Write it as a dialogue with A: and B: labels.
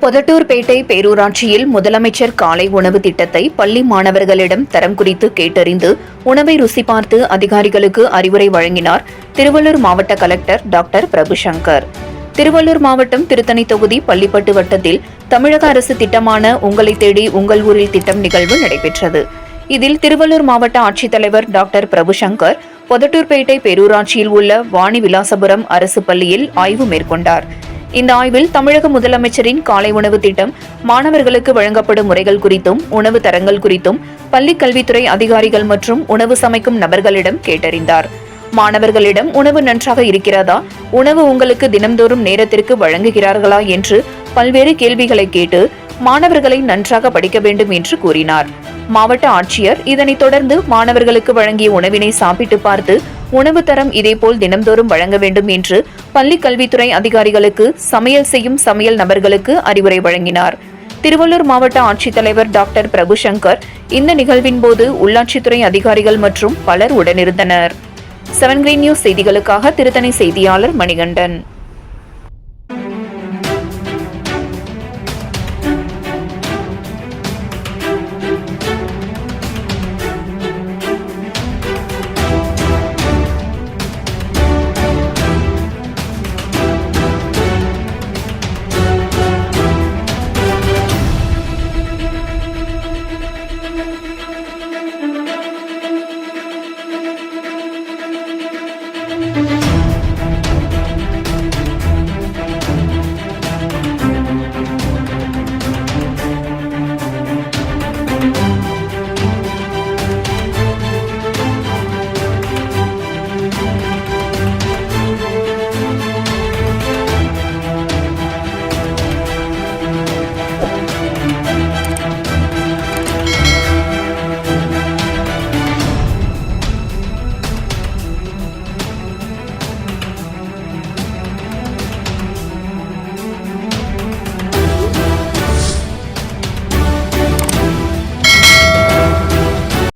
A: பொதட்டூர்பேட்டை பேரூராட்சியில் முதலமைச்சர் காலை உணவு திட்டத்தை பள்ளி மாணவர்களிடம் தரம் குறித்து கேட்டறிந்து உணவை ருசி பார்த்து அதிகாரிகளுக்கு அறிவுரை வழங்கினார் திருவள்ளூர் மாவட்ட கலெக்டர் டாக்டர் பிரபுசங்கர். திருவள்ளூர் மாவட்டம் திருத்தணி தொகுதி பள்ளிப்பட்டு வட்டத்தில் தமிழக அரசு திட்டமான உங்களை தேடி உங்கள் ஊரில் திட்டம் நிகழ்வு நடைபெற்றது. இதில் திருவள்ளூர் மாவட்ட ஆட்சித்தலைவர் டாக்டர் பிரபுசங்கர் பொதட்டூர்பேட்டை பேரூராட்சியில் உள்ள வாணி விலாசபுரம் அரசு பள்ளியில் ஆய்வு மேற்கொண்டார். இந்த ஆய்வில் தமிழக முதலமைச்சரின் காலை உணவு திட்டம், மாணவர்களுக்கு வழங்கப்படும் முறைகள் குறித்தும் உணவு தரங்கள் குறித்தும் பள்ளிக் கல்வித்துறை அதிகாரிகள் மற்றும் உணவு சமைக்கும் நபர்களிடம் கேட்டறிந்தார். மாணவர்களிடம் உணவு நன்றாக இருக்கிறதா, உணவு உங்களுக்கு தினம்தோறும் நேரத்திற்கு வழங்குகிறார்களா என்று பல்வேறு கேள்விகளை கேட்டு மாணவர்களை நன்றாக படிக்க வேண்டும் என்று கூறினார். மாவட்ட ஆட்சியர் இதனைத் தொடர்ந்து மாணவர்களுக்கு வழங்கிய உணவினை சாப்பிட்டு பார்த்து உணவு தரம் இதேபோல் தினம்தோறும் வழங்க வேண்டும் என்று பள்ளிக் கல்வித்துறை அதிகாரிகளுக்கு, சமையல் செய்யும் சமையல் நபர்களுக்கு அறிவுரை வழங்கினார். திருவள்ளூர் மாவட்ட ஆட்சித்தலைவர் டாக்டர் பிரபுசங்கர் இந்த நிகழ்வின் போது உள்ளாட்சித்துறை அதிகாரிகள் மற்றும் பலர் உடனிருந்தனர். 7 Green News செய்திகளுக்காக திருத்தணி செய்தியாளர் மணிகண்டன்.